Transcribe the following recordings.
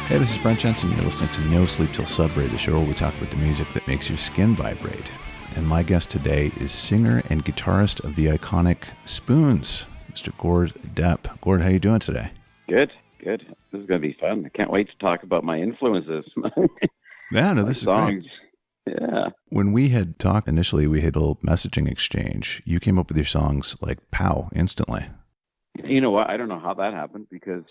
Hey, this is Brent Jensen. You're listening to No Sleep Till Sudbury, the show where we talk about the music that makes your skin vibrate. And my guest today is singer and guitarist of the iconic Spoons, Mr. Gord Deppe. Gord, how you doing today? Good. This is going to be fun. I can't wait to talk about my influences. Yeah, no, this is great. Yeah. When we had talked initially, we had a little messaging exchange. You came up with your songs like pow, instantly. You know what? I don't know how that happened because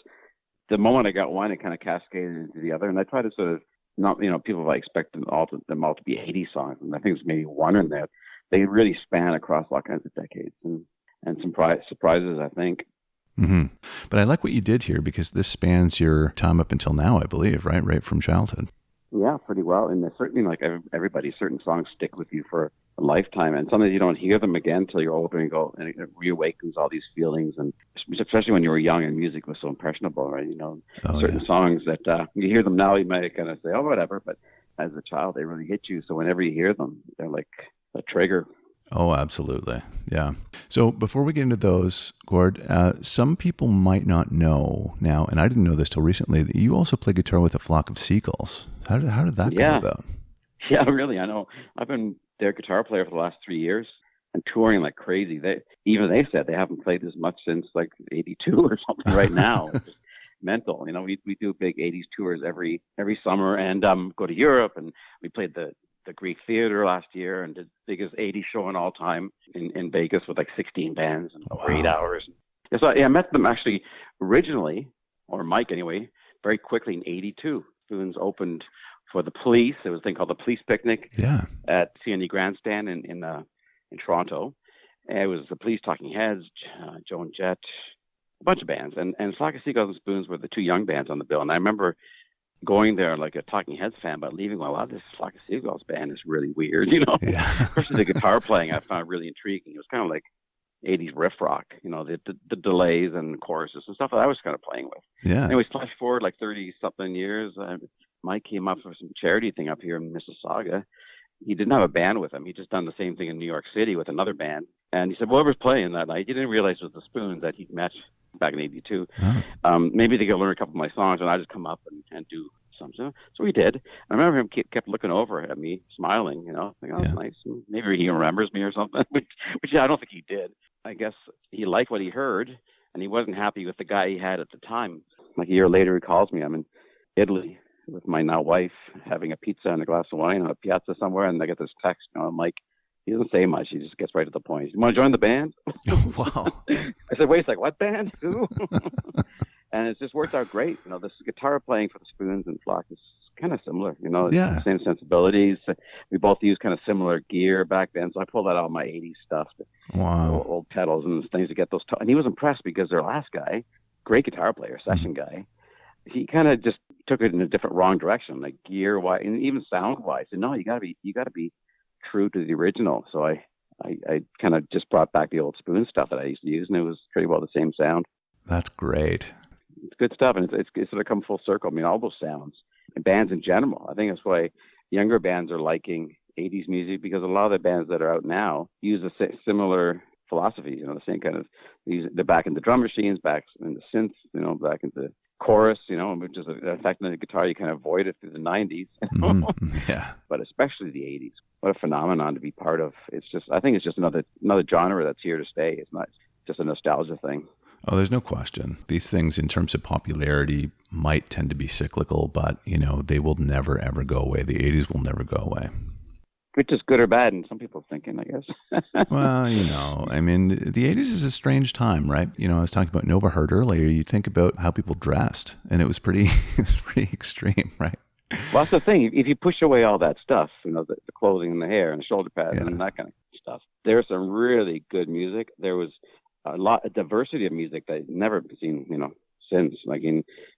the moment I got one, it kind of cascaded into the other. And I try to sort of not, people I expect them all to be 80 songs. And I think there's maybe one in there. They really span across all kinds of decades and some surprises, I think. Mm-hmm. But I like what you did here because this spans your time up until now, I believe, right? Right from childhood. Yeah, pretty well. And certainly, like everybody, certain songs stick with you for a lifetime. And sometimes you don't hear them again until you're older and it reawakens all these feelings. And especially when you were young and music was so impressionable, right? Certain songs that you hear them now, you might kind of say, oh, whatever. But as a child, they really hit you. So whenever you hear them, they're like a trigger. Oh, absolutely. Yeah. So before we get into those, Gord, some people might not know now, and I didn't know this till recently, that you also play guitar with a flock of seagulls. How did that come about? Yeah, really. I know. I've been their guitar player for the last 3 years and touring like crazy. They said they haven't played as much since like 82 or something right now. It's just mental. We do big 80s tours every summer and go to Europe, and we played the Greek Theater last year and did the biggest 80s show in all time in Vegas with like 16 bands and over 8 hours. And so I met them actually originally, or Mike anyway, very quickly in 82. Spoons opened for the Police. There was a thing called the Police Picnic at CNE Grandstand in Toronto. And it was the Police, Talking Heads, Joan Jett, a bunch of bands. And Flock of Seagulls and Spoons were the two young bands on the bill. And I remember going there like a Talking Heads fan, but leaving, wow, this Flock of Seagulls band is really weird, Yeah. Especially the guitar playing I found really intriguing. It was kind of like 80s riff rock, the delays and choruses and stuff that I was kind of playing with. Yeah. Anyways, flash forward like 30-something years, Mike came up for some charity thing up here in Mississauga. He didn't have a band with him. He'd just done the same thing in New York City with another band. And he said, whoever's playing that night, he didn't realize it was the Spoons that he'd met back in 82. Oh. Maybe they could learn a couple of my songs, and I just come up and do something. So we did. I remember him kept looking over at me, smiling, like, oh, that's nice. And maybe he remembers me or something, which I don't think he did. I guess he liked what he heard, and he wasn't happy with the guy he had at the time. Like a year later, he calls me. I'm in Italy with my now wife, having a pizza and a glass of wine on a piazza somewhere, and I get this text. I'm like, he doesn't say much. He just gets right to the point. You want to join the band? Wow. I said, wait a second, what band? Who? And it's just worked out great. This guitar playing for the Spoons and Flock is kind of similar, same sensibilities. We both use kind of similar gear back then. So I pulled out all my 80s stuff, old pedals and things to get those. And he was impressed because their last guy, great guitar player, session guy, he kind of just took it in a different wrong direction, like gear wise and even sound wise. And no, you gotta be true to the original. So I kind of just brought back the old Spoon stuff that I used to use, and it was pretty well the same sound. That's great. It's good stuff, and it's sort of come full circle. I mean, all those sounds and bands in general. I think that's why younger bands are liking 80s music, because a lot of the bands that are out now use a similar philosophy. The same kind of they're back in the drum machines, back in the synths, back into chorus, which is an effect on the guitar you kind of avoid it through the 90s. Yeah. But especially the 80s. What a phenomenon to be part of. I think it's just another genre that's here to stay. It's not just a nostalgia thing. Oh, there's no question. These things in terms of popularity might tend to be cyclical, but, they will never, ever go away. The 80s will never go away. Which is good or bad in some people's thinking, I guess. Well, I mean, the 80s is a strange time, right? I was talking about Nova Heart earlier. You think about how people dressed, and it was pretty extreme, right? Well, that's the thing. If you push away all that stuff, the clothing and the hair and the shoulder pads and that kind of stuff, there's some really good music. There was a diversity of music that I've never seen, since. Like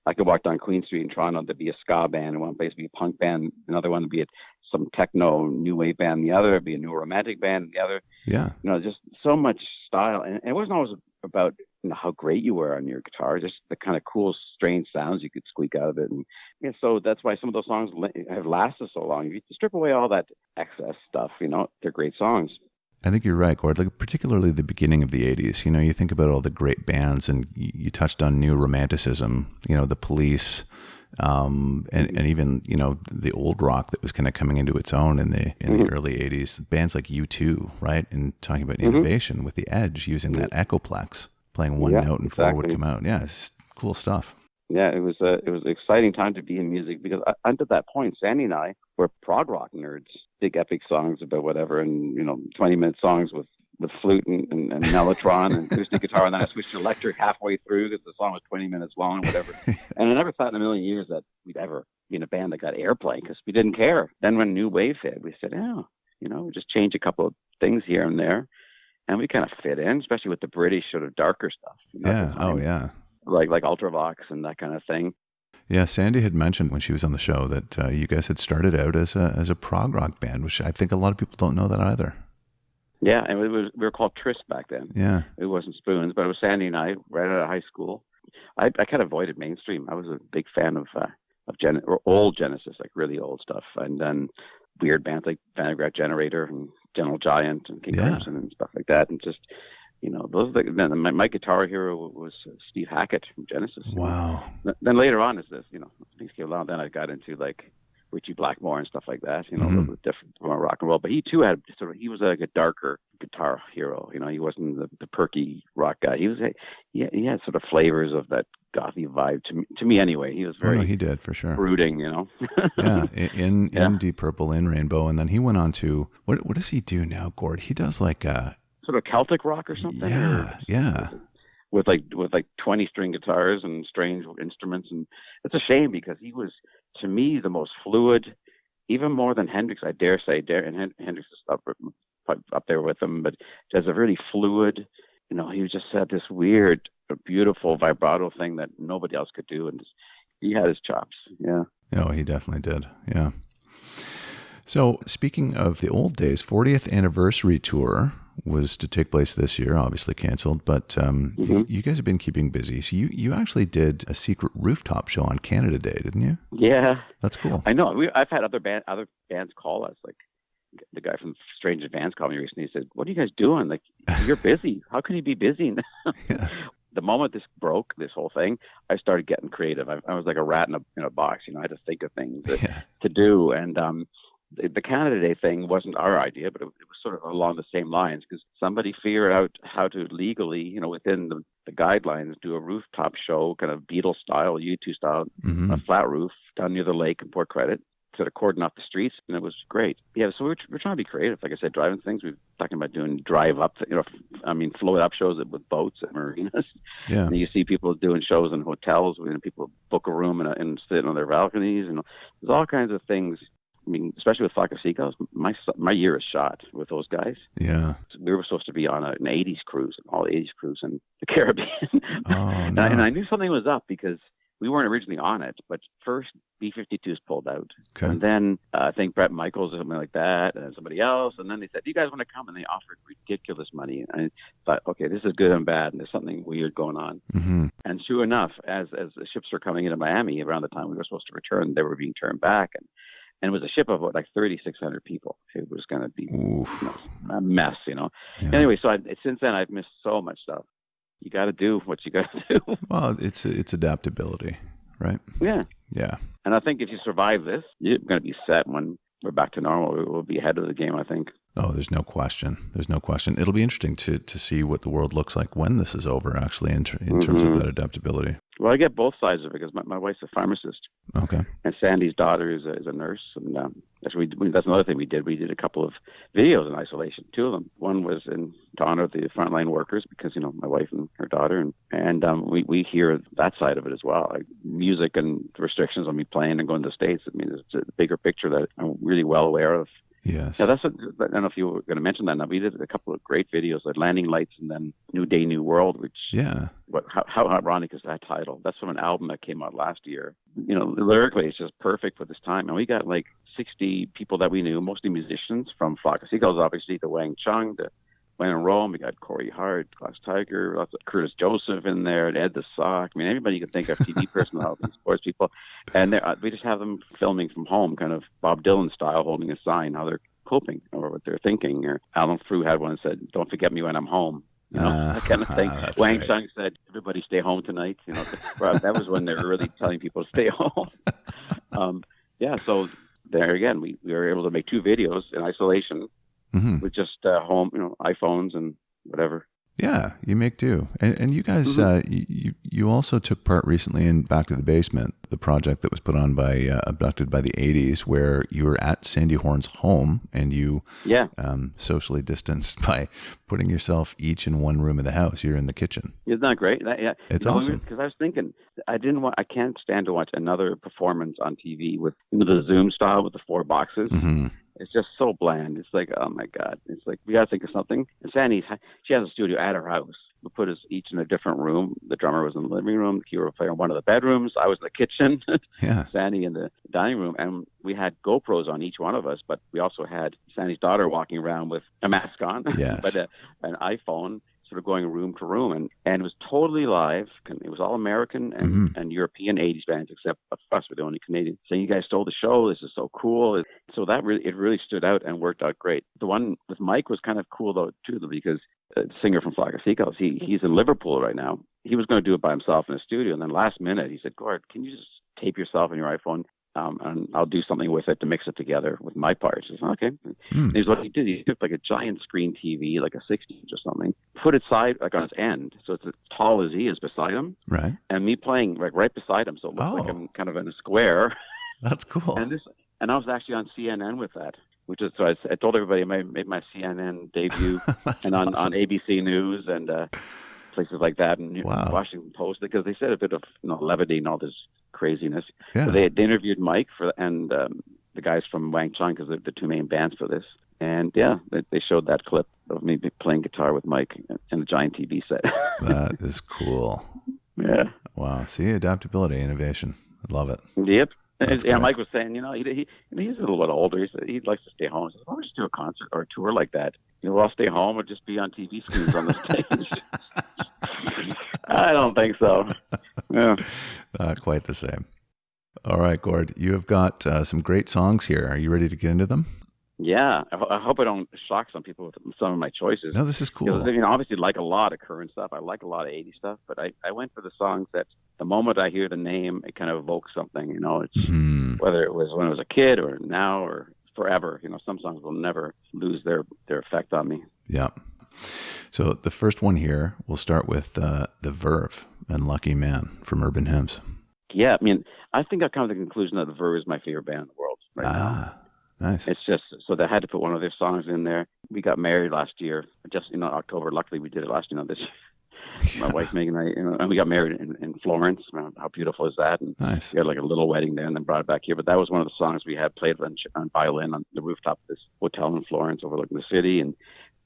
I could walk down Queen Street in Toronto, there'd be a ska band in one place, be a punk band, another one would be some techno new wave band, the other would be a new romantic band, the other. Yeah. Just so much style, and it wasn't always about how great you were on your guitar, just the kind of cool, strange sounds you could squeak out of it. And so that's why some of those songs have lasted so long. If you strip away all that excess stuff, they're great songs. I think you're right, Gord. Like particularly the beginning of the 80s, you think about all the great bands, and you touched on new romanticism, the Police, and even, you know, the old rock that was kind of coming into its own in the early 80s, bands like U2, right? And talking about innovation with the Edge using that Echoplex, playing one note and four would come out. Yeah, it's cool stuff. Yeah, it was an exciting time to be in music because until that point, Sandy and I were prog rock nerds, big epic songs about whatever, and 20-minute songs with flute and mellotron and acoustic guitar, and then I switched to electric halfway through because the song was 20 minutes long or whatever. And I never thought in a million years that we'd ever be in a band that got airplay because we didn't care. Then when New Wave hit, we said, we just change a couple of things here and there, and we kind of fit in, especially with the British sort of darker stuff. Yeah. Oh, yeah. Like Ultravox and that kind of thing. Yeah, Sandy had mentioned when she was on the show that you guys had started out as a prog rock band, which I think a lot of people don't know that either. Yeah, and we were called Tryst back then. Yeah. It wasn't Spoons, but it was Sandy and I right out of high school. I kind of avoided mainstream. I was a big fan of old Genesis, like really old stuff, and then weird bands like Vannegut Generator and Gentle Giant and King Crimson and stuff like that, and just those my guitar hero was Steve Hackett from Genesis. Wow. Then later on, as this things came along, then I got into like Richie Blackmore and stuff like that. A little bit different from rock and roll, but he too had he was like a darker guitar hero. He wasn't the perky rock guy. He had sort of flavors of that gothy vibe to me anyway. He was very he did for sure brooding. Yeah, in Deep Purple, in Rainbow, and then he went on to what does he do now, Gord? He does like sort of Celtic rock or something. Yeah. With 20-string guitars and strange instruments, and it's a shame because he was, to me, the most fluid, even more than Hendrix, I dare say. And Hendrix is up there with him, but there's a really fluid. He just had this weird, beautiful vibrato thing that nobody else could do, and he had his chops. Yeah. Oh, he definitely did. Yeah. So speaking of the old days, 40th anniversary tour was to take place this year, obviously canceled, but you guys have been keeping busy. So you actually did a secret rooftop show on Canada Day, didn't you? Yeah. That's cool. I know. I've had other bands call us, like the guy from Strange Advance called me recently. He said, "What are you guys doing? Like, you're busy. How can you be busy?" Yeah. The moment this broke, this whole thing, I started getting creative. I was like a rat in a box. I had to think of things to do. And the Canada Day thing wasn't our idea, but it was sort of along the same lines because somebody figured out how to legally, within the guidelines, do a rooftop show, kind of Beatles style, U2 style, a flat roof down near the lake in Port Credit, sort of cordon off the streets, and it was great. Yeah, so we're trying to be creative. Like I said, driving things. We're talking about doing drive up, float up shows with boats at marinas. Yeah. And you see people doing shows in hotels. People book a room and sit on their balconies, and there's all kinds of things. I mean, especially with Flock of Seagulls, my year is shot with those guys. Yeah. We were supposed to be on an 80s cruise, an all-80s cruise in the Caribbean. Oh, no. And I knew something was up because we weren't originally on it, but first B-52s pulled out. Okay. And then I think Brett Michaels or something like that, and somebody else. And then they said, "Do you guys want to come?" And they offered ridiculous money. And I thought, okay, this is good and bad, and there's something weird going on. Mm-hmm. And sure enough, as the ships were coming into Miami around the time we were supposed to return, they were being turned back. And it was a ship of like 3,600 people. It was going to be a mess, Yeah. Anyway, so since then I've missed so much stuff. You got to do what you got to do. Well, it's adaptability, right? Yeah. Yeah. And I think if you survive this, you're going to be set when we're back to normal. We'll be ahead of the game, I think. Oh, there's no question. There's no question. It'll be interesting to see what the world looks like when this is over, actually, in terms of that adaptability. Well, I get both sides of it because my wife's a pharmacist. Okay. And Sandy's daughter is a nurse. And that's another thing we did. We did a couple of videos in isolation, 2 of them. One was in honor of the frontline workers because, my wife and her daughter. And we hear that side of it as well. Like music and restrictions on me playing and going to the States. I mean, it's a bigger picture that I'm really well aware of. Yes. Yeah, I don't know if you were going to mention that. Now, we did a couple of great videos, like Landing Lights and then New Day, New World, which, how ironic is that title? That's from an album that came out last year. Lyrically, it's just perfect for this time. And we got like 60 people that we knew, mostly musicians from Flock of Seagulls, obviously, to Wang Chung, to When in Rome. We got Corey Hart, Glass Tiger, lots of Curtis Joseph in there, and Ed the Sock. I mean, everybody you can think of, TV personalities, sports people. And we just have them filming from home, kind of Bob Dylan style, holding a sign, how they're coping or what they're thinking. Or Alan Frew had one that said, "Don't forget me when I'm home." That kind of thing. That's Wang great. Chung said, "Everybody stay home tonight." Well, that was when they were really telling people to stay home. Yeah, so there again, we were able to make 2 videos in isolation Hmm. with just home, iPhones and whatever. Yeah, you make do. And you guys, Hmm. you also took part recently in Back to the Basement, the project that was put on by Abducted by the 80s, where you were at Sandy Horn's home and you Yeah, socially distanced by putting yourself each in one room of the house. You're in the kitchen. isn't that great? Yeah, It's awesome. because I was thinking, I can't stand to watch another performance on TV with the Zoom style with the 4 boxes. Hmm. It's just so bland. It's like, oh my God. It's like, we got to think of something. And Sandy, she has a studio at her house. We put us each in a different room. The drummer was in the living room, the keyboard player in one of the bedrooms. I was in the kitchen, Yeah. Sandy in the dining room. And we had GoPros on each one of us, but we also had Sandy's daughter walking around with a mask on, Yes. but an iPhone, sort of going room to room, and it was totally live. It was all American and European 80s bands, except us were the only Canadian. Saying, "You guys stole the show. This is so cool." So that really stood out and worked out great. The one with Mike was kind of cool though too, because the singer from Flock of Seagulls, he's in Liverpool right now. He was going to do it by himself in a studio, and then last minute he said, "Gord, can you just tape yourself on your iPhone? And I'll do something with it to mix it together with my parts." I said, "Okay." And here's what he did. He took like a giant screen TV, like a 60-inch or something, put it side, like on its end, so it's as tall as he is beside him, Right. and me playing like right beside him, so it looks like I'm kind of in a square. That's cool. And I was actually on CNN with that, which is, so I told everybody I made my CNN debut That's and on awesome. ABC News and places like that, and Wow. Washington Post, because they said a bit of levity and all this craziness. Yeah. So they interviewed Mike and the guys from Wang Chung, because they're the 2 main bands for this. And yeah, they showed that clip of me playing guitar with Mike in a giant TV set. That is cool. Yeah. Wow. See, adaptability, innovation. I love it. Yep. That's Yeah, great. Mike was saying, he's a little bit older. He said he likes to stay home. He says, "Why don't we just do a concert or a tour like that? I'll stay home or just be on TV screens on the stage." I don't think so. Yeah. Not quite the same. All right, Gord, you have got some great songs here. Are you ready to get into them? Yeah, I hope I don't shock some people with some of my choices. No, this is cool. Obviously like a lot of current stuff. I like a lot of 80s stuff, but I went for the songs that the moment I hear the name, it kind of evokes something. It's whether it was when I was a kid or now or forever. Some songs will never lose their effect on me. Yeah. So the first one here, we'll start with the Verve and Lucky Man from Urban Hymns. Yeah, I think I've come to the conclusion that the Verve is my favorite band in the world right now. Nice. It's just, so they had to put one of their songs in there. We got married last year, just October. Luckily, we did it last this year. My wife Megan and I, and we got married in Florence. How beautiful is that? And Nice. we had like a little wedding there, and then brought it back here. But that was one of the songs we had played on violin on the rooftop of this hotel in Florence, overlooking the city. And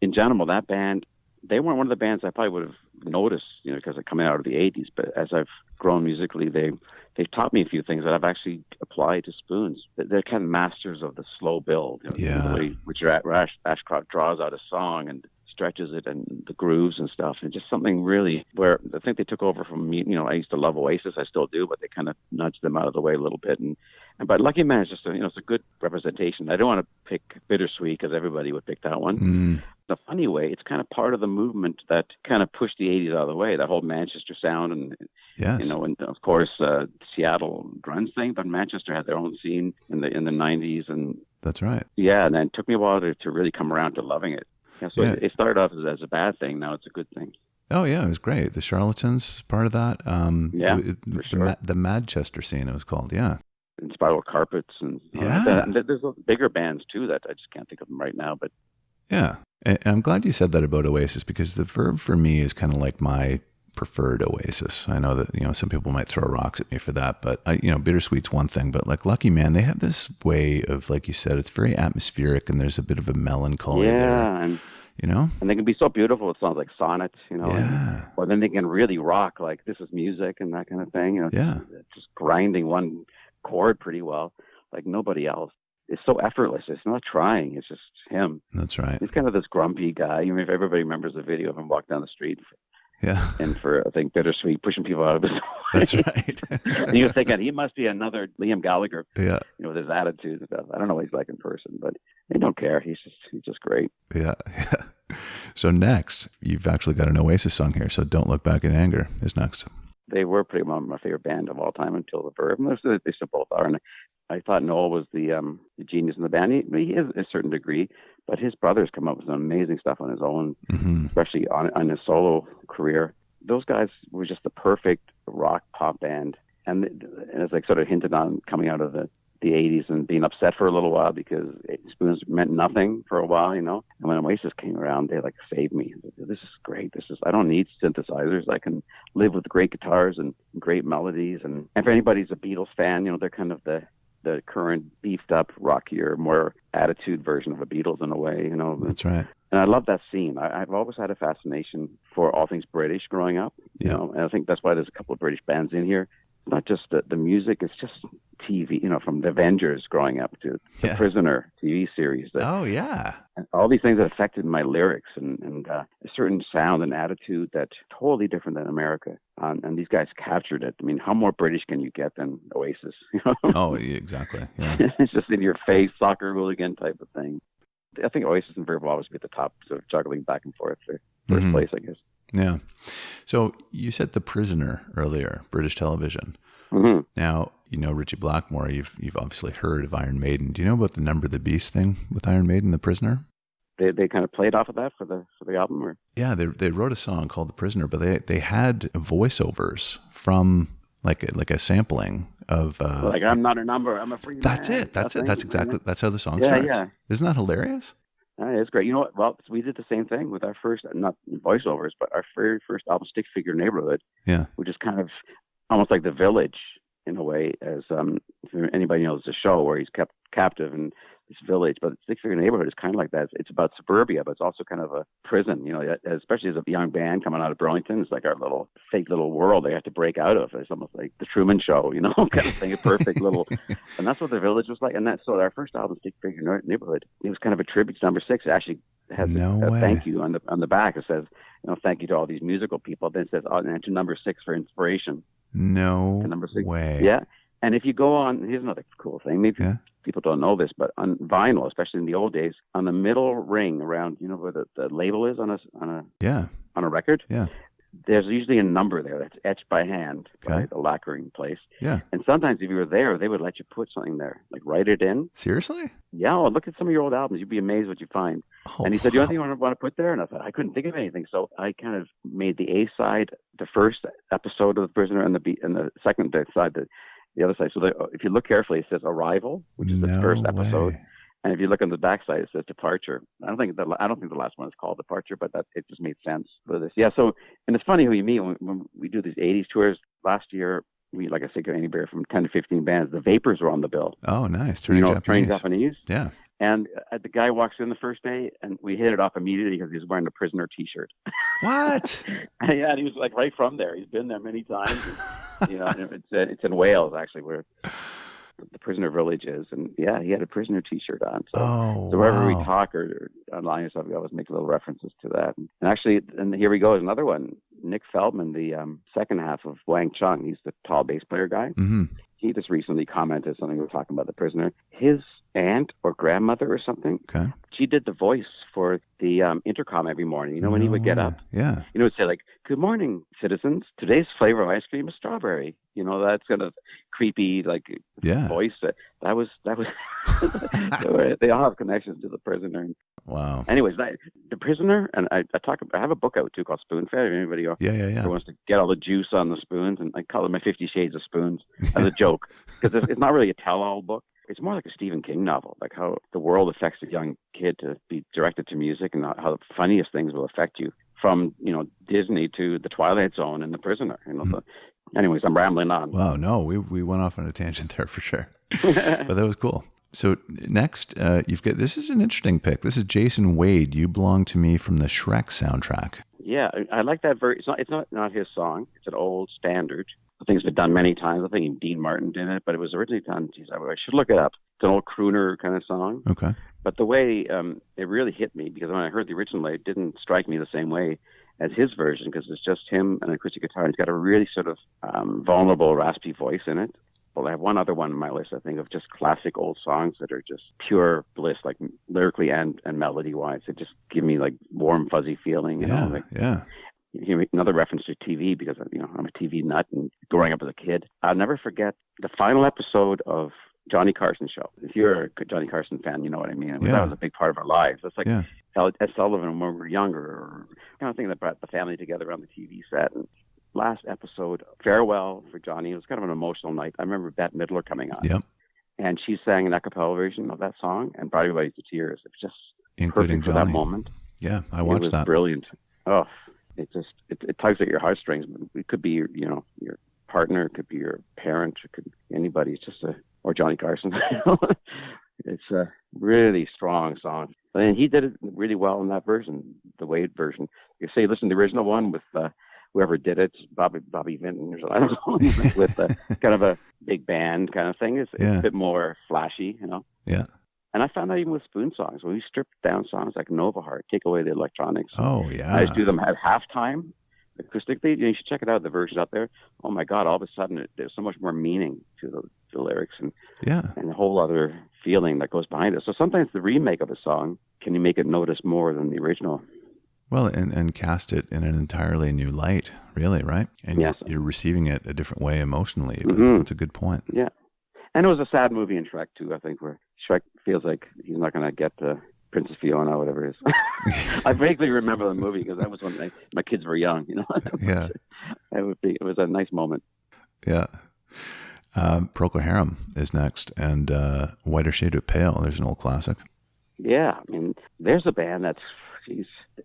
in general, that band, they weren't one of the bands I probably would have noticed, because they're coming out of the 80s. But as I've grown musically, they've taught me a few things that I've actually applied to Spoons. They're kind of masters of the slow build, the way Richard Ashcroft draws out a song and stretches it and the grooves and stuff, and just something really where I think they took over from me. I used to love Oasis, I still do, but they kind of nudged them out of the way a little bit. But Lucky Man is just it's a good representation. I don't want to pick Bittersweet because everybody would pick that one. In a funny way, it's kind of part of the movement that kind of pushed the 80s out of the way, that whole Manchester sound and yes. And of course Seattle grunge thing, but Manchester had their own scene in the 90s, and that's right. Yeah, and then it took me a while to really come around to loving it. Yeah, so it started off as a bad thing. Now it's a good thing. Oh yeah, it was great. The Charlatans, part of that. For sure. The Manchester scene, it was called. Yeah. And Spiral Carpets and and there's bigger bands too that I just can't think of them right now. But yeah, and I'm glad you said that about Oasis, because the Verve for me is kind of like my preferred Oasis. I know that some people might throw rocks at me for that, but Bittersweet's one thing, but like Lucky Man, they have this way of, like you said, it's very atmospheric and there's a bit of a melancholy there. And they can be so beautiful. It sounds like sonnets, or then they can really rock like This Is Music and that kind of thing. Just grinding one chord pretty well, like nobody else. It's so effortless. It's not trying. It's just him. That's right. He's kind of this grumpy guy. If everybody remembers the video of him walking down the street. Yeah. And for, I think, Bittersweet, pushing people out of his way. That's right. And you're thinking, he must be another Liam Gallagher. Yeah. With his attitude and stuff. I don't know what he's like in person, but they don't care. He's just great. Yeah. So next, you've actually got an Oasis song here. So Don't Look Back in Anger is next. They were pretty much my favorite band of all time until the Verve. And they still both are. And I thought Noel was the genius in the band. He is a certain degree, but his brother's come up with some amazing stuff on his own, especially on his solo career. Those guys were just the perfect rock pop band. And as I sort of hinted on, coming out of the 80s and being upset for a little while because spoons meant nothing for a while, you know. And when Oasis came around, they like saved me. This is great. I don't need synthesizers. I can live with great guitars and great melodies. And if anybody's a Beatles fan, you know, they're kind of the current beefed up, rockier, more attitude version of the Beatles in a way, you know. That's right. And I love that scene. I've always had a fascination for all things British growing up, you know, and I think that's why there's a couple of British bands in here. Not just the music, it's just TV, you know, from The Avengers growing up to The Prisoner TV series. All these things that affected my lyrics and a certain sound and attitude that's totally different than America. And these guys captured it. I mean, how more British can you get than Oasis? You know? Oh, exactly. Yeah. It's just in your face, soccer hooligan type of thing. I think Oasis and Verve will always be at the top, sort of juggling back and forth for first place, I guess. Yeah. So you said The Prisoner earlier, British television. Mm-hmm. Now, you know Richie Blackmore. You've obviously heard of Iron Maiden. Do you know about the Number of the Beast thing with Iron Maiden, The Prisoner? They kind of played off of that for the album, or? Yeah, they wrote a song called The Prisoner, but they had voiceovers from like a sampling of like I'm not a number, I'm a free man. That's it. That's exactly that's how the song starts. Yeah. Isn't that hilarious? It's great. You know what? Well, we did the same thing with our first, not voiceovers, but our very first album, Stick Figure Neighborhood. Yeah. Which is kind of almost like The Village in a way, as if anybody knows the show where he's kept captive in this village. But Stick Figure Neighborhood is kind of like that. It's about suburbia, but it's also kind of a prison, you know, especially as a young band coming out of Burlington. It's like our little fake little world they have to break out of. It's almost like the Truman Show, you know, kind of thing, a perfect little, and that's what The Village was like. And that's so our first album, Stick Figure Neighborhood, it was kind of a tribute to Number 6. It actually has a thank you on the back. It says, you know, thank you to all these musical people. Then it says, and to Number 6 for inspiration. No way. Yeah. And if you go on, here's another cool thing. Maybe people don't know this, but on vinyl, especially in the old days, on the middle ring around, you know, where the label is on a record, there's usually a number there that's etched by hand by the lacquering place. Yeah. And sometimes if you were there, they would let you put something there, like write it in. Seriously? Yeah. Well, look at some of your old albums. You'd be amazed what you find. Oh, and he said, "Do you have anything you want to put there?" And I thought, I couldn't think of anything. So I kind of made the A side, the first episode of The Prisoner, and the second side, the other side. So if you look carefully, it says Arrival, which is the first episode. And if you look on the backside, it says Departure. I don't think the last one is called Departure, but it just made sense for this. Yeah. So, and it's funny who you meet when we do these 80s tours. Last year, we, like I said, go anywhere from 10 to 15 bands. The Vapors were on the bill. Oh, nice. Turning Japanese. Yeah. And the guy walks in the first day, and we hit it off immediately because he was wearing a Prisoner T-shirt. What? And he was like right from there. He's been there many times. And, you know, it's in Wales actually, where the Prisoner Village is, and he had a Prisoner T-shirt on. So wherever we talk or online or stuff, we always make little references to that. And actually, and here we go, is another one. Nick Feldman, the second half of Wang Chung, he's the tall bass player guy. Mm-hmm. He just recently commented something. We were talking about The Prisoner. His aunt or grandmother or something, she did the voice for the intercom every morning. You know, when he would get up, you know, it'd say like, "Good morning, citizens. Today's flavor of ice cream is strawberry." You know, that kind of creepy voice. That was. So they all have connections to The Prisoner. Wow. Anyways, The Prisoner, and I have a book out too called Spoon Fed. If anybody who wants to get all the juice on the spoons, and I call it my 50 Shades of Spoons as a joke, because it's not really a tell-all book. It's more like a Stephen King novel, like how the world affects a young kid to be directed to music, and how the funniest things will affect you, from, you know, Disney to The Twilight Zone and The Prisoner. You know. So, anyways, I'm rambling on. Wow, no, we went off on a tangent there for sure, but that was cool. So next, you've got, this is an interesting pick. This is Jason Wade, "You Belong to Me" from the Shrek soundtrack. Yeah, I like that. It's not his song. It's an old standard. I think it's been done many times. I think Dean Martin did it, but it was originally done. Geez, I should look it up. It's an old crooner kind of song. Okay. But the way it really hit me, because when I heard the original, it didn't strike me the same way as his version, because it's just him and an acoustic guitar. He's got a really sort of vulnerable, raspy voice in it. couple. I have one other one on my list, I think, of just classic old songs that are just pure bliss, like lyrically and melody-wise. They just give me like warm, fuzzy feeling, you know? Like, yeah. Another reference to TV, because I'm a TV nut, and growing up as a kid, I'll never forget the final episode of Johnny Carson show. If you're a Johnny Carson fan, you know what I mean. That was a big part of our lives. It's like Ed Sullivan when we were younger, or kind of thing that brought the family together on the TV set. And last episode, farewell for Johnny. It was kind of an emotional night. I remember Bette Midler coming on. Yep. And she sang an a cappella version of that song and brought everybody to tears. It was just including perfect for that moment. Yeah, I watched that. It was brilliant. Oh, it tugs at your heartstrings. It could be your partner, it could be your parent, it could be anybody. It's just or Johnny Carson. It's a really strong song, and he did it really well in that version, the Wade version. You say listen to the original one with whoever did it, Bobby Vinton or something, I don't know, with kind of a big band kind of thing. It's a bit more flashy, you know. Yeah. And I found that even with spoon songs, when we strip down songs like Nova Heart, take away the electronics. Oh, yeah. I just do them at halftime acoustically. You should check it out, the versions out there. Oh, my God, all of a sudden there's so much more meaning to the lyrics and a whole other feeling that goes behind it. So sometimes the remake of a song, can you make it notice more than the original? Well, and cast it in an entirely new light, really, right? And you're receiving it a different way emotionally. Mm-hmm. That's a good point. Yeah. And it was a sad movie in Shrek, too, I think, where Shrek feels like he's not going to get Princess Fiona, whatever it is. I vaguely remember the movie because that was when my kids were young, you know. Yeah. It was a nice moment. Yeah. Procol Harum is next, and Whiter Shade of Pale. There's an old classic. Yeah. I mean, there's a band that's, I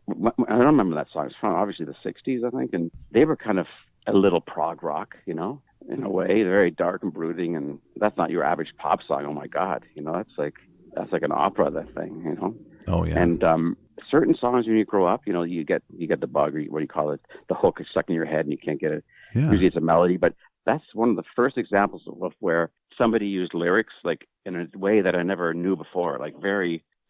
don't remember that song. It's from obviously the 60s, I think, and they were kind of a little prog rock, you know. In a way, they're very dark and brooding, and that's not your average pop song. Oh my God, you know, that's like an opera, that thing, you know. Oh yeah. And certain songs when you grow up, you know, you get the bug, or what do you call it? The hook is stuck in your head and you can't get it. Yeah. Usually it's a melody, but that's one of the first examples of where somebody used lyrics like in a way that I never knew before. Like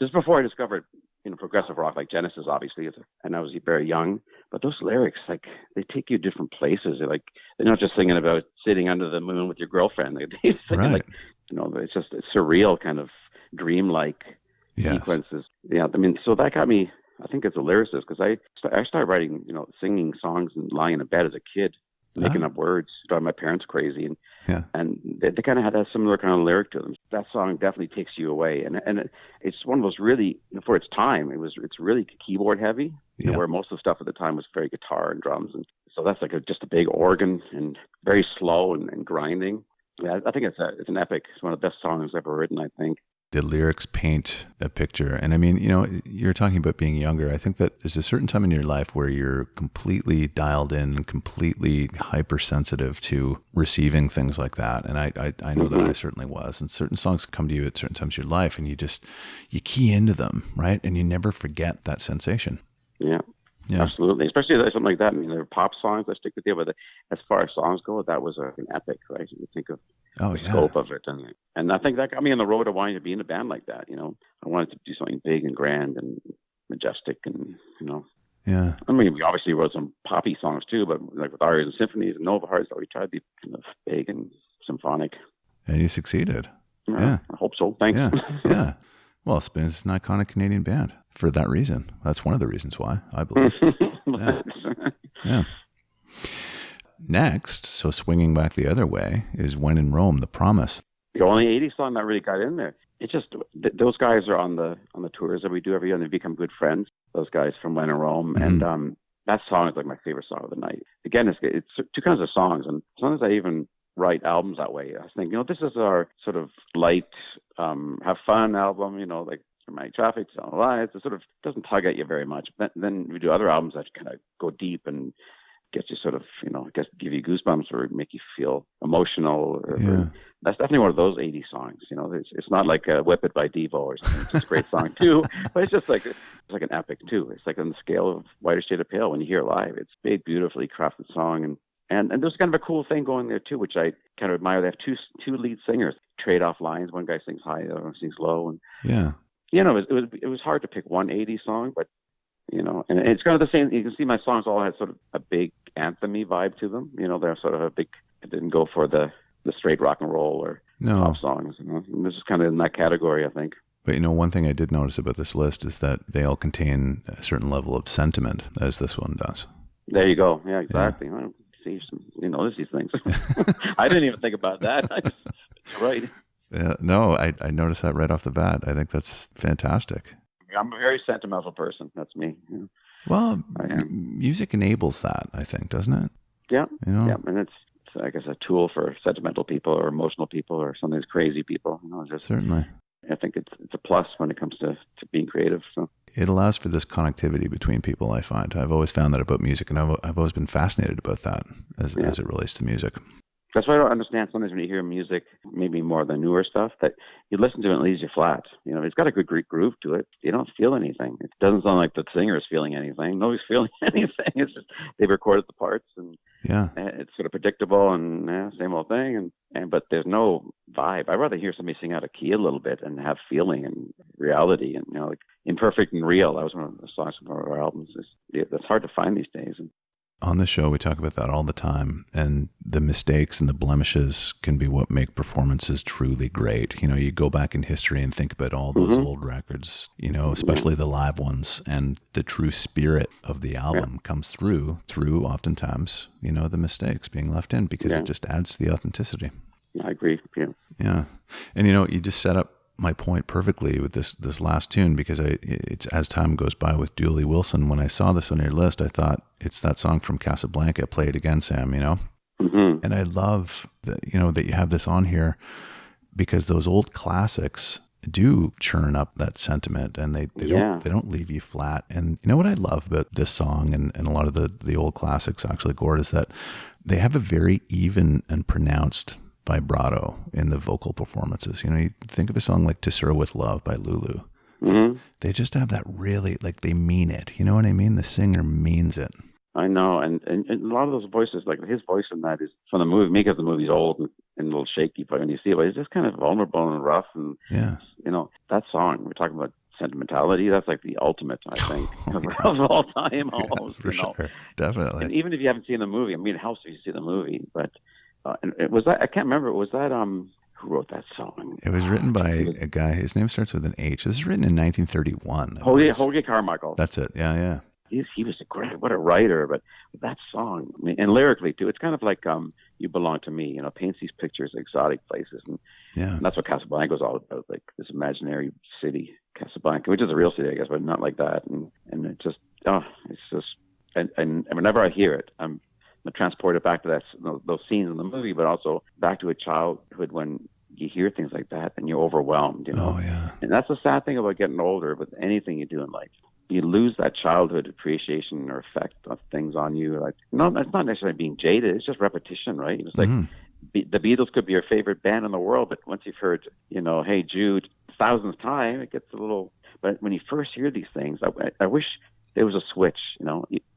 just before I discovered, you know, progressive rock, like Genesis, obviously, and I was very young. But those lyrics, like, they take you different places. They're not just singing about sitting under the moon with your girlfriend. They're singing like, you know, it's just surreal, kind of dreamlike sequences. Yeah, I mean, so that got me, I think, as a lyricist, because I started writing, you know, singing songs and lying in bed as a kid, making up words, driving my parents crazy, and they kind of had a similar kind of lyric to them. That song definitely takes you away, and it's one of those really, for its time, it's really keyboard heavy, you know, where most of the stuff at the time was very guitar and drums, and so that's like just a big organ and very slow and grinding. Yeah, I think it's an epic. It's one of the best songs ever written, I think. The lyrics paint a picture. And I mean, you know, you're talking about being younger. I think that there's a certain time in your life where you're completely dialed in, completely hypersensitive to receiving things like that. And I know that I certainly was. And certain songs come to you at certain times of your life, and you key into them, right? And you never forget that sensation. Yeah. Absolutely. Especially something like that. I mean, there are pop songs that stick with you, but as far as songs go, that was an epic, right? You think of the scope of it. And I think that got me on the road to wanting to be in a band like that, you know. I wanted to do something big and grand and majestic and, you know. Yeah. I mean, we obviously wrote some poppy songs too, but like with Arias and Symphonies and Nova Hearts, we tried to be kind of big and symphonic. And you succeeded. Yeah. I hope so. Thanks. Yeah. Well, Spoons is an iconic Canadian band for that reason. That's one of the reasons why, I believe. Yeah. Next, so swinging back the other way, is When in Rome, The Promise. The only 80s song that really got in there. It's just, those guys are on the tours that we do every year, and they become good friends, those guys from When in Rome. Mm-hmm. And that song is like my favorite song of the night. Again, it's two kinds of songs, and sometimes I even write albums that way. I was thinking, you know, this is our sort of light, have fun album, you know, like My Traffic, Sound Lies. It sort of doesn't tug at you very much. But then we do other albums that kind of go deep and get you sort of, you know, I guess give you goosebumps or make you feel emotional. That's definitely one of those 80s songs. You know, it's not like Whip It by Devo or something. It's just a great song too, but it's just like, it's like an epic too. It's like on the scale of Whiter Shade of Pale when you hear it live. It's a big, beautifully crafted song. And there's kind of a cool thing going there too, which I kind of admire. They have two lead singers, trade off lines. One guy sings high, the other one sings low. And you know, it was hard to pick one 80s song, but you know, and it's kind of the same. You can see my songs all had sort of a big anthem-y vibe to them. You know, they're sort of a big. I didn't go for the the straight rock and roll or pop songs. And this is kind of in that category, I think. But one thing I did notice about this list is that they all contain a certain level of sentiment, as this one does. There you go. Yeah, exactly. Yeah. See, you notice these things. I didn't even think about that. It's right. Yeah, no, I noticed that right off the bat. I think that's fantastic. I'm a very sentimental person. That's me. Yeah. Well, music enables that, I think, doesn't it? Yeah. Yeah, and it's I guess a tool for sentimental people or emotional people or sometimes crazy people. Certainly. I think it's a plus when it comes to being creative. So it allows for this connectivity between people. I find I've always found that about music, and I've always been fascinated about that as it relates to music. That's why I don't understand sometimes when you hear music, maybe more the newer stuff, that you listen to it and it leaves you flat. It's got a good Greek groove to it. You don't feel anything. It doesn't sound like the singer is feeling anything. Nobody's feeling anything. It's just they've recorded the parts and it's sort of predictable and same old thing. But there's no vibe. I'd rather hear somebody sing out of key a little bit and have feeling and reality and like Imperfect and Real. That was one of the songs from our albums. That's hard to find these days. On the show, we talk about that all the time, and the mistakes and the blemishes can be what make performances truly great. You go back in history and think about all those old records, especially the live ones, and the true spirit of the album comes through oftentimes, the mistakes being left in because it just adds to the authenticity. I agree. Yeah. And, you just set up my point perfectly with this last tune, because it's as time goes by with Dooley Wilson. When I saw this on your list, I thought it's that song from Casablanca. Play it again, Sam. And I love that that you have this on here, because those old classics do churn up that sentiment, and they don't leave you flat. And what I love about this song and a lot of the old classics, actually, Gord, is that they have a very even and pronounced vibrato in the vocal performances. You think of a song like To Sir With Love by Lulu. They just have that really, like, they mean it. You know what I mean? The singer means it. I know. And a lot of those voices, like his voice in that is from the movie, because the movie's old and a little shaky, but when you see it, it's just kind of vulnerable and rough. And, that song, we're talking about sentimentality, that's like the ultimate, I think, of all time almost. For sure. Definitely. And even if you haven't seen the movie, it helps if you see the movie, but and it was that, I can't remember, was that who wrote that song? It was written by a guy, his name starts with an H. This is written in 1931. Jorge Carmichael. That's it. Yeah. He was what a writer, but that song, and lyrically too, it's kind of like You Belong to Me, paints these pictures of exotic places, and that's what Casablanca was all about, like this imaginary city, Casablanca, which is a real city, I guess, but not like that, and it just, it's just, and whenever I hear it, I'm transported back to those scenes in the movie, but also back to a childhood when you hear things like that and you're overwhelmed, Oh, yeah. And that's the sad thing about getting older, with anything you do in life. You lose that childhood appreciation or effect of things on you. Like, no, that's not necessarily being jaded. It's just repetition, right? It's like the Beatles could be your favorite band in the world, but once you've heard, Hey Jude, thousandth time, it gets a little. But when you first hear these things, I wish there was a switch.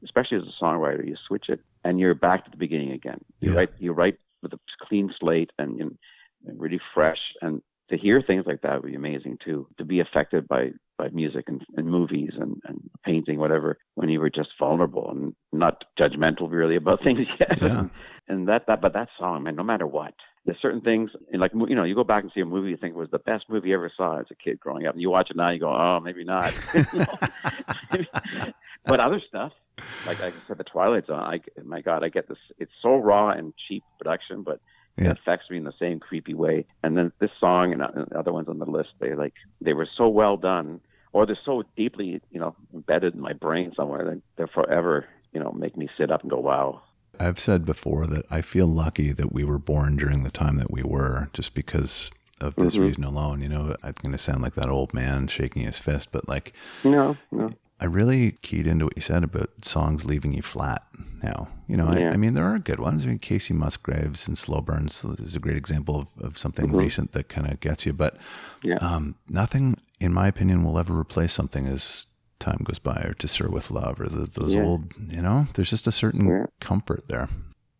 Especially as a songwriter, you switch it and you're back to the beginning again. You write with a clean slate and really fresh. And to hear things like that would be amazing too. To be affected by music and movies and painting, whatever, when you were just vulnerable and not judgmental really about things yet. Yeah. And but that song, man, no matter what, there's certain things, and like, you go back and see a movie you think was the best movie you ever saw as a kid growing up, and you watch it now, you go, oh, maybe not. But other stuff, like I said, The Twilight Zone, my God, I get this. It's so raw and cheap production, but it affects me in the same creepy way. And then this song and other ones on the list, they were so well done, or they're so deeply, embedded in my brain somewhere that they're forever, make me sit up and go, wow. I've said before that I feel lucky that we were born during the time that we were, just because of this reason alone. I'm going to sound like that old man shaking his fist, but like, no. I really keyed into what you said about songs leaving you flat now. I mean, there are good ones. I mean, Casey Musgraves and Slow Burns is a great example of something recent that kind of gets you. But nothing, in my opinion, will ever replace something as time goes by, or To Sir With Love, or those old, there's just a certain comfort there.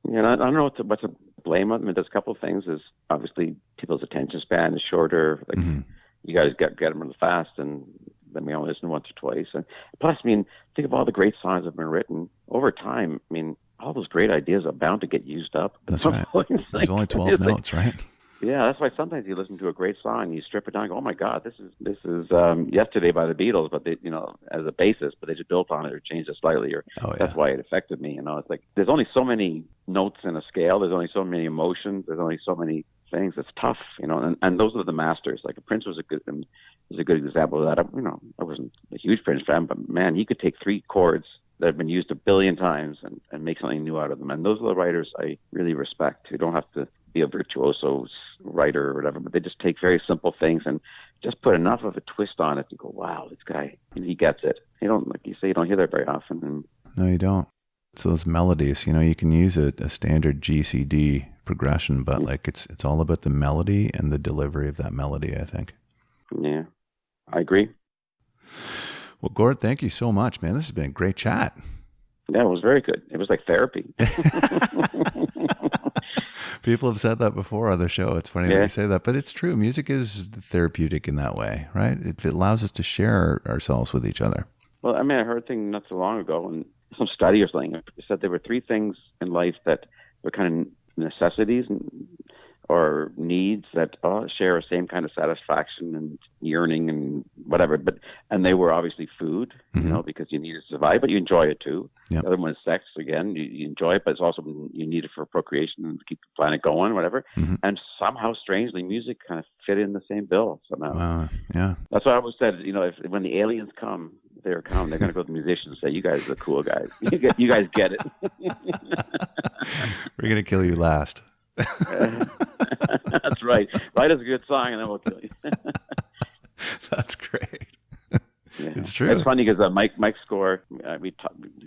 Yeah, I don't know what to blame on. I mean, there's a couple of things. Is obviously people's attention span is shorter. Like you guys get them really fast, and then we only listen once or twice. And plus, I mean, think of all the great songs that have been written over time. I mean, all those great ideas are bound to get used up. That's right. There's only 12 notes, right? Yeah, that's why sometimes you listen to a great song and you strip it down and go, oh my God, this is Yesterday by the Beatles, but they, as a basis, but they just built on it or changed it slightly, or that's why it affected me. It's like there's only so many notes in a scale, there's only so many emotions, there's only so many things. It's tough, and those are the masters. Like Prince was a good example of that. I wasn't a huge Prince fan, but man, he could take 3 chords that have been used a billion times and make something new out of them. And those are the writers I really respect, who don't have to be a virtuoso writer or whatever, but they just take very simple things and just put enough of a twist on it to go, wow, this guy, he gets it. You don't, like you say, you don't hear that very often. And no, you don't. It's those melodies, you can use a standard GCD progression, but like it's all about the melody and the delivery of that melody, I think. Yeah, I agree. Well, Gord, thank you so much, man. This has been a great chat. Yeah, it was very good. It was like therapy. People have said that before on the show. It's funny that you say that, but it's true. Music is therapeutic in that way, right? It allows us to share ourselves with each other. Well, I heard a thing not so long ago, and some study or something, it said there were 3 things in life that were kind of necessities or needs that share the same kind of satisfaction and yearning and whatever. And they were obviously food, because you need to survive, but you enjoy it too. Yep. The other one is sex. Again, you enjoy it, but it's also you need it for procreation and to keep the planet going, whatever. Mm-hmm. And somehow, strangely, music kind of fit in the same bill somehow. Yeah. That's what I always said. When the aliens come, they're going to go to the musicians and say, "You guys are the cool guys. You guys get it." We're going to kill you last. That's right. Write us a good song and then we'll kill you. That's great. Yeah. It's true. It's funny because Mike Score, we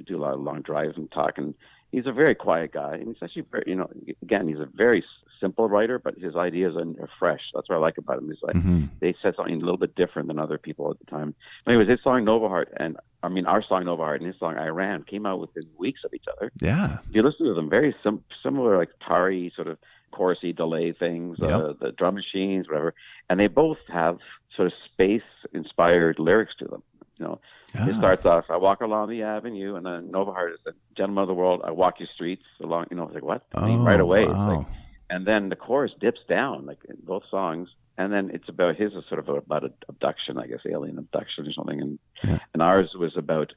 do a lot of long drives and talk, and he's a very quiet guy. And he's actually very, again, he's a very simple writer, but his ideas are fresh. That's what I like about him. He's like, they said something a little bit different than other people at the time. But anyways, his song Nova Heart, our song Nova Heart and his song Iran came out within weeks of each other. Yeah. If you listen to them, very similar, like Tari sort of chorusy delay things, the drum machines, whatever. And they both have sort of space-inspired lyrics to them. It starts off, I walk along the avenue, and then Nova Heart is the gentleman of the world. I walk your streets along, it's like, what? Right away. Wow. It's like, and then the chorus dips down, like in both songs. And then it's about his is sort of about abduction, I guess, alien abduction or something. And ours was about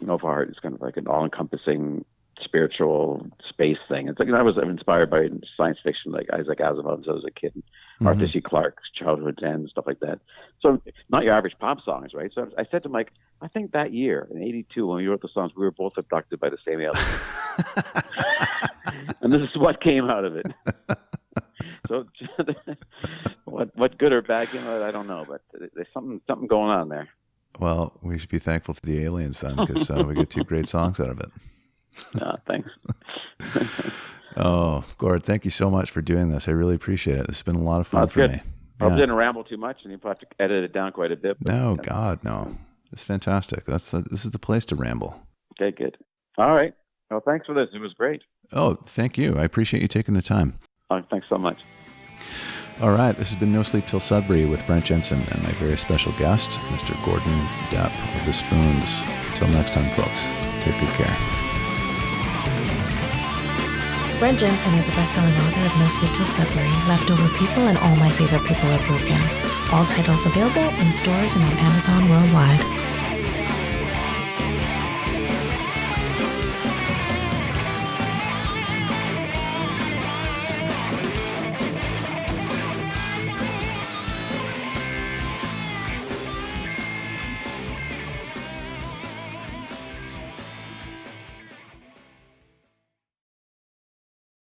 Nova Heart is kind of like an all-encompassing spiritual space thing. It's like, I was inspired by science fiction, like Isaac Asimov as I was a kid, Arthur C. Clarke's Childhood's End, stuff like that. So not your average pop songs, right? So I said to Mike, I think that year in '82 when we wrote the songs, we were both abducted by the same alien. And this is what came out of it. So what good or bad came out of it, I don't know, but there's something going on there. Well, we should be thankful to the aliens then, because we get 2 great songs out of it. Thanks. Oh, Gord, thank you so much for doing this. I really appreciate it. This has been a lot of fun for me. I didn't ramble too much, and you have to edit it down quite a bit. No, God, no. It's fantastic. This is the place to ramble. Okay, good. All right. Well, thanks for this. It was great. Oh, thank you. I appreciate you taking the time. Oh, thanks so much. All right. This has been No Sleep Till Sudbury with Brent Jensen and my very special guest, Mr. Gordon Deppe of the Spoons. Till next time, folks. Take good care. Brent Jensen is the best-selling author of No Sleep Till Sudbury, Leftover People, and All My Favorite People Are Broken. All titles available in stores and on Amazon worldwide.